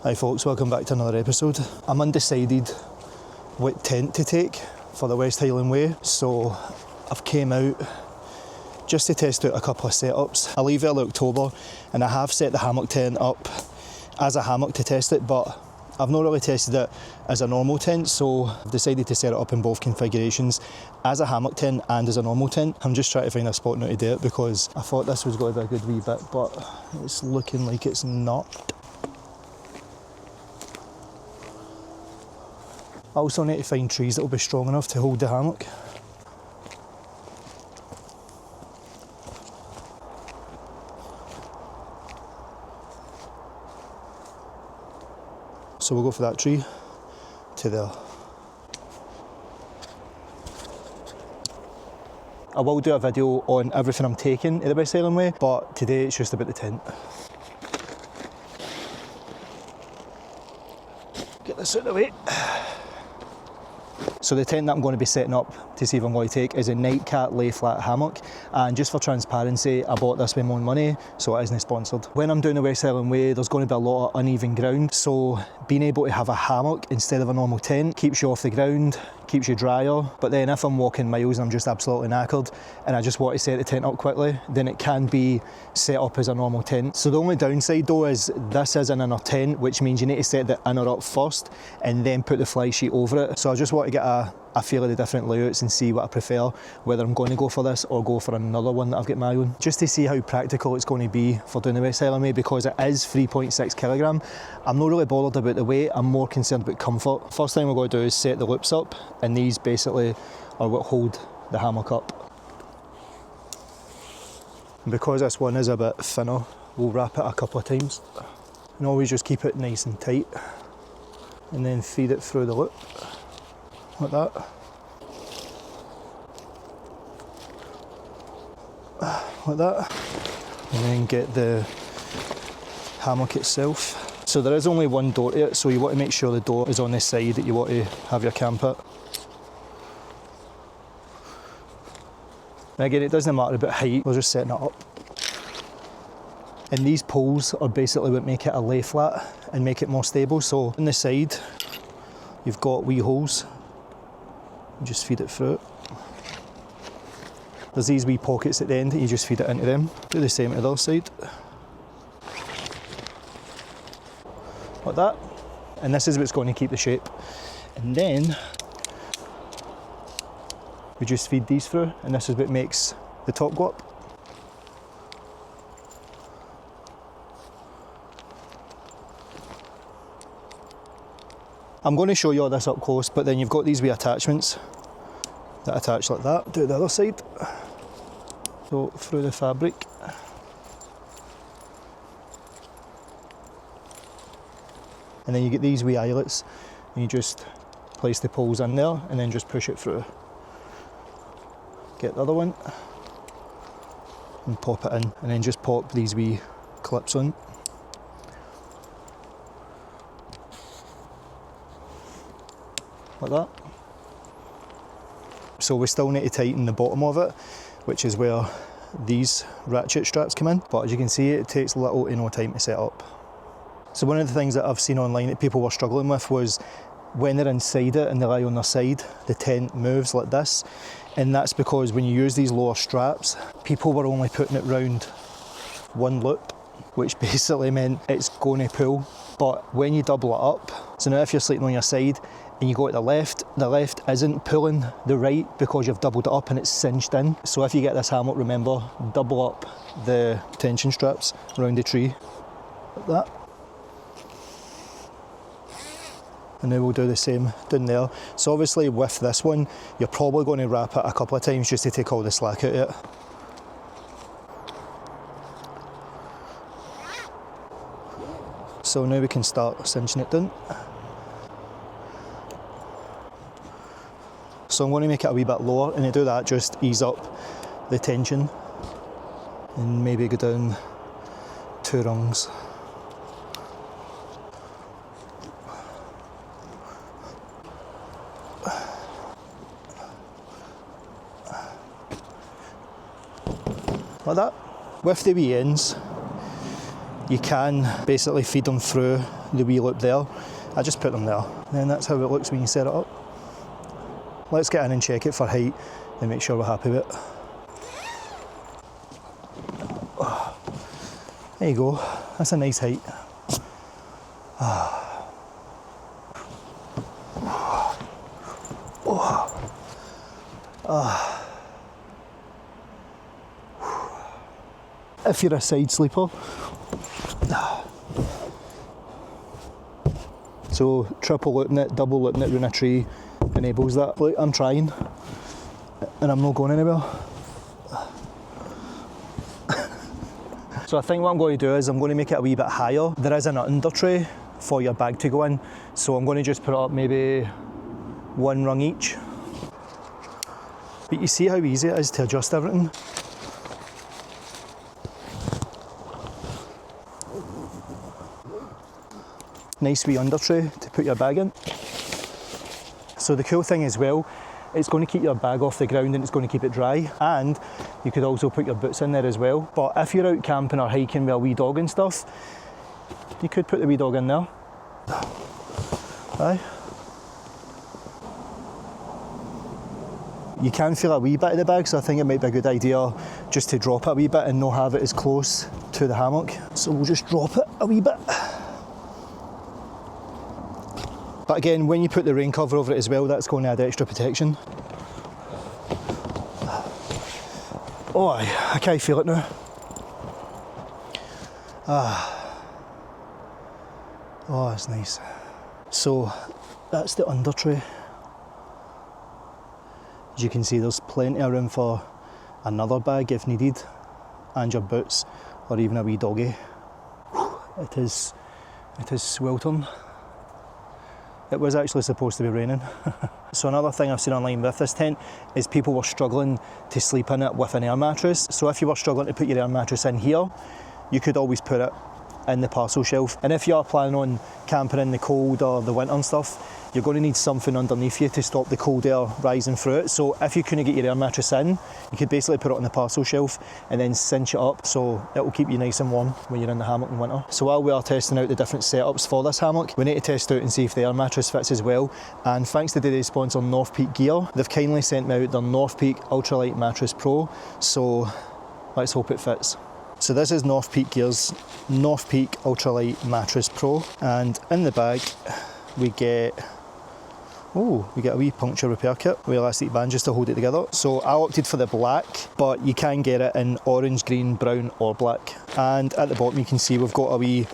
Hi folks, welcome back to another episode. I'm undecided what tent to take for the West Highland Way, so I've came out just to test out a couple of setups. I leave early October and I have set the hammock tent up as a hammock to test it, but I've not really tested it as a normal tent, so I've decided to set it up in both configurations, as a hammock tent and as a normal tent. I'm just trying to find a spot now to do it because I thought this was going to be a good wee bit, but it's looking like it's not. I also need to find trees that will be strong enough to hold the hammock. So we'll go for that tree to there. I will do a video on everything I'm taking at the West Highland Way, but today it's just about the tent. Get this out of the way. So the tent that I'm going to be setting up to see if I'm going to take is a Nightcat lay flat hammock, and just for transparency I bought this with my own money, so it isn't sponsored. When I'm doing the West Highland Way there's going to be a lot of uneven ground, so being able to have a hammock instead of a normal tent keeps you off the ground, keeps you drier. But then if I'm walking miles and I'm just absolutely knackered and I just want to set the tent up quickly, then it can be set up as a normal tent. So the only downside though is this is an inner tent, which means you need to set the inner up first and then put the fly sheet over it. So I just want to get a feel of the different layouts and see what I prefer, whether I'm going to go for this or go for another one that I've got my eye on, just to see how practical it's going to be for doing the West Highland Way, because it is 3.6 kilogram. I'm not really bothered about the weight, I'm more concerned about comfort. First thing we're going to do is set the loops up, and these basically are what hold the hammock up. And because this one is a bit thinner, we'll wrap it a couple of times and always just keep it nice and tight, and then feed it through the loop like that. Like that. And then get the hammock itself. So there is only one door to it, so you want to make sure the door is on the side that you want to have your camp at. And again, it doesn't matter about height, we're just setting it up. And these poles are basically what make it a lay flat and make it more stable. So on the side, you've got wee holes. You just feed it through it. There's these wee pockets at the end, you just feed it into them. Do the same to the other side. Like that. And this is what's going to keep the shape. And then we just feed these through, and this is what makes the top go up. I'm going to show you all this up close, but then you've got these wee attachments that attach like that. Do it the other side. So through the fabric. And then you get these wee eyelets, and you just place the poles in there and then just push it through. Get the other one and pop it in, and then just pop these wee clips on. Like that. So we still need to tighten the bottom of it, which is where these ratchet straps come in, but as you can see it takes little to no time to set up. So one of the things that I've seen online that people were struggling with was when they're inside it and they lie on their side, the tent moves like this, and that's because when you use these lower straps, people were only putting it round one loop, which basically meant it's going to pull. But when you double it up, so now if you're sleeping on your side and you go to the left isn't pulling the right because you've doubled it up and it's cinched in. So if you get this hammock, remember, double up the tension straps around the tree, like that. And now we'll do the same down there. So obviously with this one, you're probably going to wrap it a couple of times just to take all the slack out of it. So now we can start cinching it down. So I'm going to make it a wee bit lower, and to do that just ease up the tension and maybe go down 2 rungs. Like that. With the wee ends, you can basically feed them through the wee loop there, I just put them there. And then that's how it looks when you set it up. Let's get in and check it for height and make sure we're happy with it. There you go, that's a nice height. If you're a side sleeper, so triple looping it, double looping it around a tree enables that. Look, I'm trying and I'm not going anywhere. So I think what I'm going to do is I'm going to make it a wee bit higher. There is an under tray for your bag to go in, so I'm going to just put it up maybe one rung each. But you see how easy it is to adjust everything. Nice wee under tray to put your bag in. So the cool thing as well, it's going to keep your bag off the ground and it's going to keep it dry, and you could also put your boots in there as well. But if you're out camping or hiking with a wee dog and stuff, you could put the wee dog in there. Aye. You can feel a wee bit of the bag, so I think it might be a good idea just to drop it a wee bit and not have it as close to the hammock. So we'll just drop it a wee bit. But again, when you put the rain cover over it as well, that's going to add extra protection. Oh, I can't feel it now. Oh, that's nice. So that's the under tray. As you can see, there's plenty of room for another bag if needed, and your boots, or even a wee doggy. It is sweltering. It was actually supposed to be raining. So another thing I've seen online with this tent is people were struggling to sleep in it with an air mattress. So if you were struggling to put your air mattress in here, you could always put it in the parcel shelf. And if you are planning on camping in the cold or the winter and stuff, you're going to need something underneath you to stop the cold air rising through it. So if you couldn't get your air mattress in, you could basically put it on the parcel shelf and then cinch it up, so it will keep you nice and warm when you're in the hammock in winter. So while we are testing out the different setups for this hammock, we need to test out and see if the air mattress fits as well. And thanks to today's sponsor, Northpeak Gear, they've kindly sent me out their Northpeak Ultralight Mattress Pro, so let's hope it fits. So this is Northpeak Gear's Northpeak Ultralight Mattress Pro, and in the bag we get a wee puncture repair kit with elastic bandages to hold it together. So I opted for the black, but you can get it in orange, green, brown or black. And at the bottom you can see we've got a wee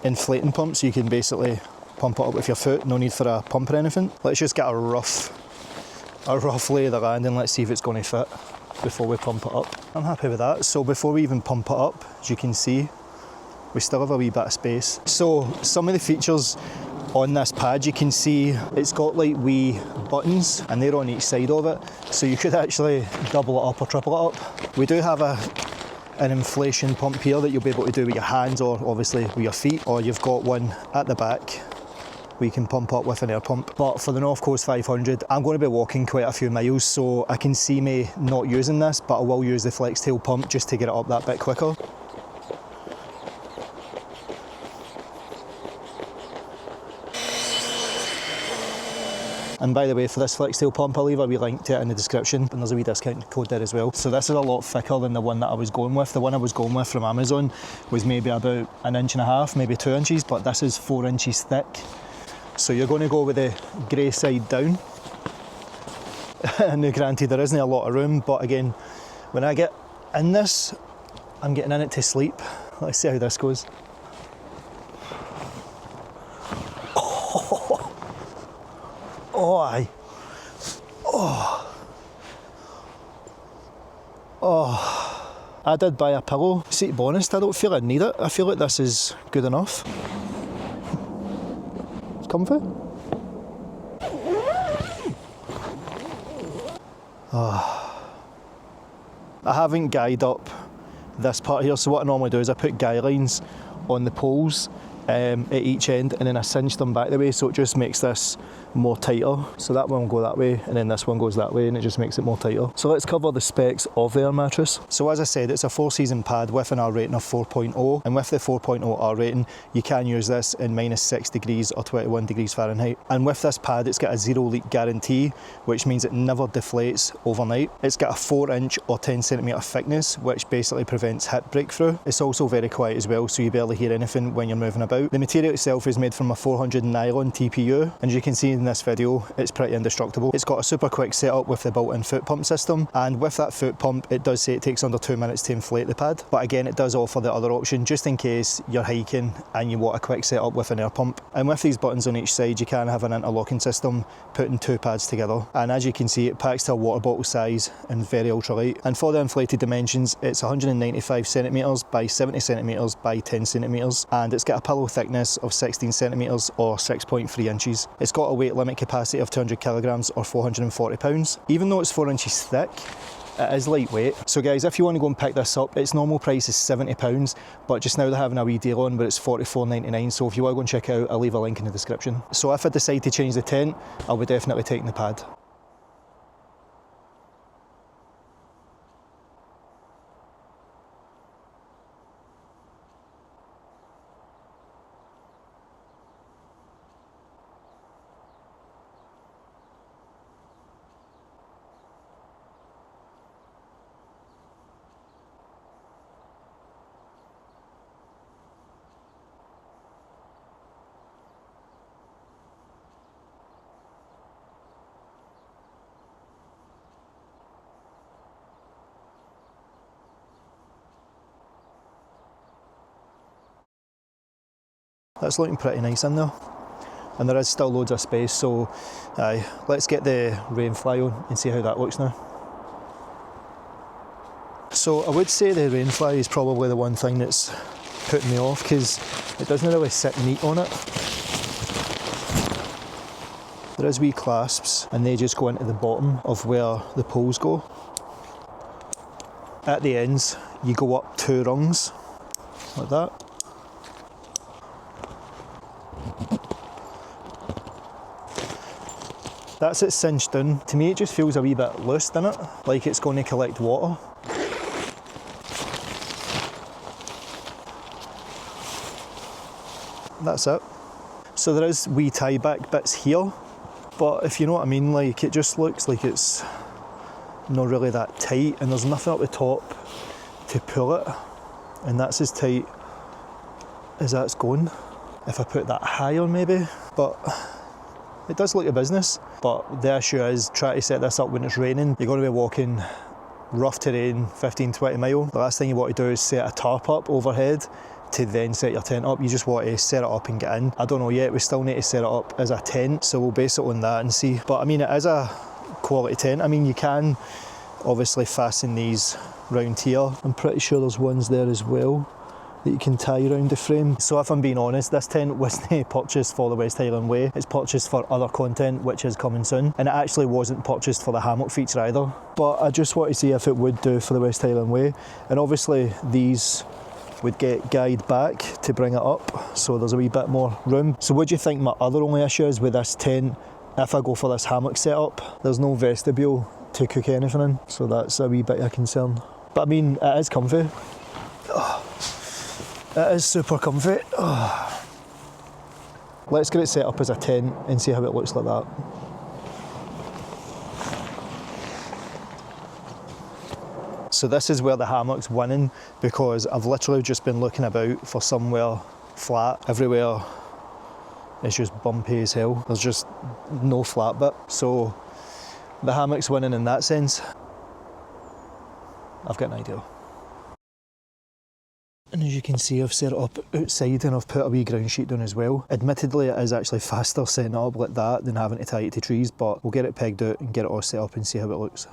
inflating pump, so you can basically pump it up with your foot, no need for a pump or anything. Let's just get a rough lay of the land and let's see if it's going to fit before we pump it up. I'm happy with that. So before we even pump it up, as you can see, we still have a wee bit of space. So some of the features on this pad, you can see it's got like wee buttons and they're on each side of it, so you could actually double it up or triple it up. We do have an inflation pump here that you'll be able to do with your hands or obviously with your feet, or you've got one at the back where you can pump up with an air pump. But for the North Coast 500, I'm going to be walking quite a few miles, so I can see me not using this, but I will use the flex tail pump just to get it up that bit quicker. And by the way, for this flex tail pump, I'll leave a wee link to it in the description, and there's a wee discount code there as well. So this is a lot thicker than the one that I was going with. The one I was going with from Amazon was maybe about 1.5 inches, maybe 2 inches, but this is 4 inches thick. So you're going to go with the grey side down. And now granted, there isn't a lot of room, but again, when I get in this, I'm getting in it to sleep. Let's see how this goes. Oh, aye. Oh. I did buy a pillow. See, to be honest, I don't feel I need it. I feel like this is good enough. It's comfy. Oh. I haven't guyed up this part here, so what I normally do is I put guy lines on the poles at each end, and then I cinch them back the way, so it just makes this more tighter. So that one will go that way, and then this one goes that way, and it just makes it more tighter. So let's cover the specs of the air mattress. So as I said, it's a 4-season pad with an R rating of 4.0, and with the 4.0 R rating, you can use this in -6 degrees or 21 degrees Fahrenheit. And with this pad, it's got a 0 leak guarantee, which means it never deflates overnight. It's got a 4-inch or 10cm thickness, which basically prevents hip breakthrough. It's also very quiet as well, so you barely hear anything when you're moving about. The material itself is made from a 400 nylon TPU, and as you can see in this video, it's pretty indestructible. It's got a super quick setup with the built-in foot pump system, and with that foot pump, it does say it takes under 2 minutes to inflate the pad. But again, it does offer the other option, just in case you're hiking and you want a quick setup with an air pump. And with these buttons on each side, you can have an interlocking system, putting 2 pads together. And as you can see, it packs to a water bottle size and very ultralight. And for the inflated dimensions, it's 195cm by 70cm by 10cm, and it's got a pillow thickness of 16cm or 6.3 inches. It's got a weight limit capacity of 200 kilograms or 440 pounds. Even though it's 4 inches thick, it is lightweight. So guys, if you want to go and pick this up, its normal price is £70, but just now they're having a wee deal on where it's £44.99. So if you want to go and check it out, I'll leave a link in the description. So if I decide to change the tent, I'll be definitely taking the pad. That's looking pretty nice in there, and there is still loads of space, so let's get the rain fly on and see how that looks now. So I would say the rain fly is probably the one thing that's putting me off, because it doesn't really sit neat on it. There is wee clasps, and they just go into the bottom of where the poles go. At the ends, you go up 2 rungs, like that. That's it cinched in. To me, it just feels a wee bit loose, doesn't it? Like it's going to collect water. That's it. So there is wee tie back bits here, but if you know what I mean, like it just looks like it's not really that tight, and there's nothing up the top to pull it, and that's as tight as that's going. If I put that higher maybe, but it does look a business. But the issue is trying to set this up when it's raining. You're going to be walking rough terrain, 15-20 mile. The last thing you want to do is set a tarp up overhead to then set your tent up. You just want to set it up and get in. I don't know yet, we still need to set it up as a tent, so we'll base it on that and see. But I mean, it is a quality tent. I mean, you can obviously fasten these round here. I'm pretty sure there's ones there as well that you can tie around the frame. So if I'm being honest, this tent wasn't purchased for the West Highland Way. It's purchased for other content, which is coming soon. And it actually wasn't purchased for the hammock feature either. But I just want to see if it would do for the West Highland Way. And obviously these would get guyed back to bring it up, so there's a wee bit more room. So what do you think my other only issue is with this tent? If I go for this hammock setup, there's no vestibule to cook anything in, so that's a wee bit of concern. But I mean, it is comfy. It is super comfy. Let's get it set up as a tent and see how it looks like that. So this is where the hammock's winning, because I've literally just been looking about for somewhere flat. Everywhere it's just bumpy as hell. There's just no flat bit. So the hammock's winning in that sense. I've got an idea. And as you can see, I've set it up outside and I've put a wee ground sheet down as well. Admittedly, it is actually faster setting it up like that than having to tie it to trees, but we'll get it pegged out and get it all set up and see how it looks.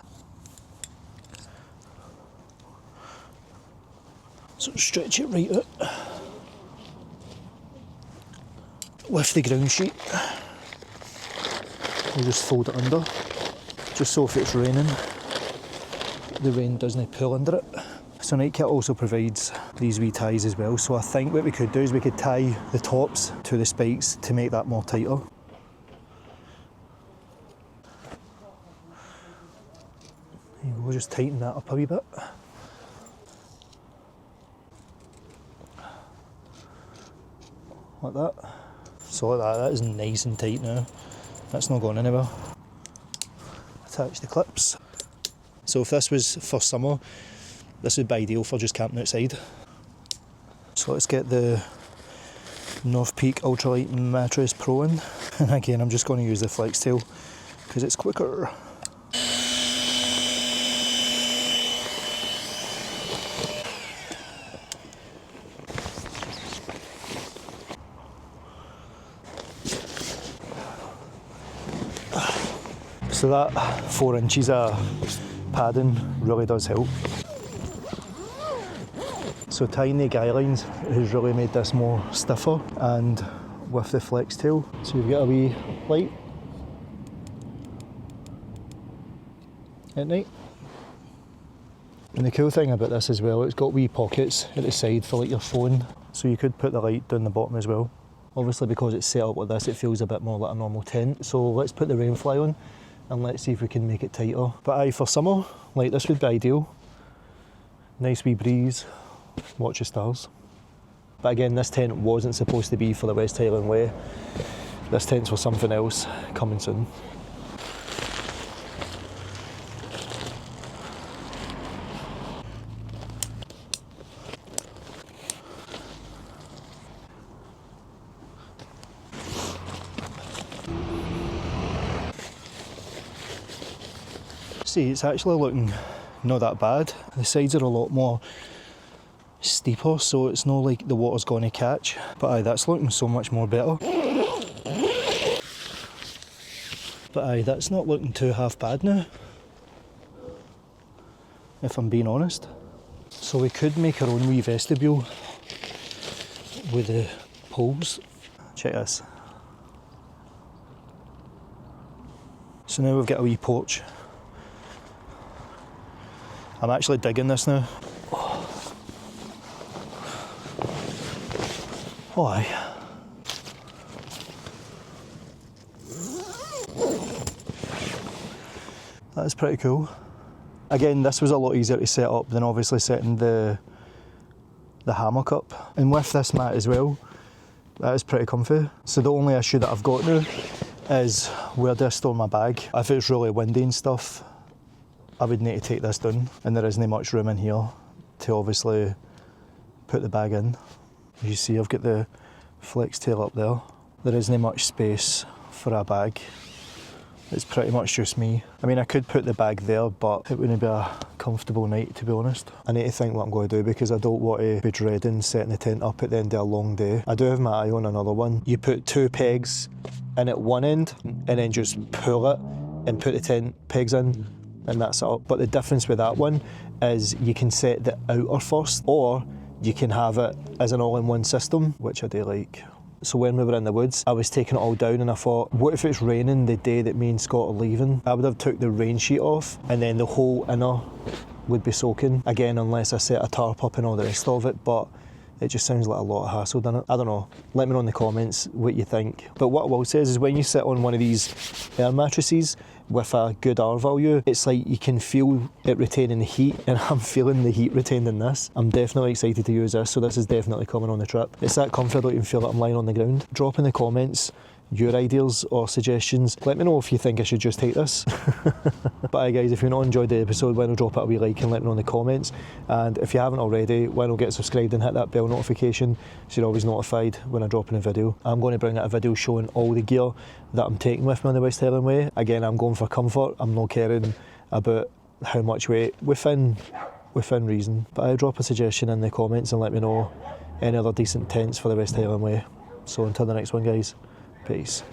So stretch it right out with the ground sheet. We'll just fold it under, just so if it's raining, the rain doesn't pull under it. So Night Kit also provides these wee ties as well. So I think what we could do is we could tie the tops to the spikes to make that more tighter. We'll just tighten that up a wee bit. Like that. So like that is nice and tight now. That's not going anywhere. Attach the clips. So if this was for summer, this would be ideal for just camping outside. So let's get the Northpeak Ultralight Mattress Pro in. And again, I'm just going to use the flex tail because it's quicker. So that 4 inches of padding really does help. So tying the guy lines has really made this more stiffer, and with the flex tail. So you've got a wee light at night. And the cool thing about this as well, it's got wee pockets at the side for like your phone. So you could put the light down the bottom as well. Obviously because it's set up like this, it feels a bit more like a normal tent. So let's put the rainfly on and let's see if we can make it tighter. But aye, for summer, like this would be ideal. Nice wee breeze, watch the stars. But again, this tent wasn't supposed to be for the West Highland Way. This tent's for something else, coming soon. See, it's actually looking not that bad. The sides are a lot more steeper, so it's not like the water's going to catch. But aye, that's looking so much more better. But aye, that's not looking too half bad now, if I'm being honest. So we could make our own wee vestibule with the poles. Check this. So now we've got a wee porch. I'm actually digging this now. Oh aye. That's pretty cool. Again, this was a lot easier to set up than obviously setting the hammock up. And with this mat as well, that is pretty comfy. So the only issue that I've got now is where do I store my bag? If it's really windy and stuff, I would need to take this down, and there isn't much room in here to obviously put the bag in. As you see, I've got the flex tail up there. There isn't much space for a bag. It's pretty much just me. I mean, I could put the bag there, but it wouldn't be a comfortable night, to be honest. I need to think what I'm going to do because I don't want to be dreading setting the tent up at the end of a long day. I do have my eye on another one. You put 2 pegs in at one end and then just pull it and put the tent pegs in, and that's it up. But the difference with that one is you can set the outer first, or you can have it as an all-in-one system, which I do like. So when we were in the woods, I was taking it all down and I thought, what if it's raining the day that me and Scott are leaving? I would have took the rain sheet off and then the whole inner would be soaking. Again, unless I set a tarp up and all the rest of it, but it just sounds like a lot of hassle, doesn't it? I don't know. Let me know in the comments what you think. But what I will say is when you sit on one of these air mattresses with a good R value, it's like you can feel it retaining the heat, and I'm feeling the heat retained in this. I'm definitely excited to use this, so this is definitely coming on the trip. It's that comfy I don't even feel like I'm lying on the ground. Drop in the comments your ideas or suggestions. Let me know if you think I should just take this. But aye guys, if you've not enjoyed the episode, why not drop it a wee like and let me know in the comments. And if you haven't already, why not get subscribed and hit that bell notification so you're always notified when I drop in a video. I'm going to bring out a video showing all the gear that I'm taking with me on the West Highland Way. Again, I'm going for comfort. I'm not caring about how much weight, within reason. But I drop a suggestion in the comments and let me know any other decent tents for the West Highland Way. So until the next one guys, peace.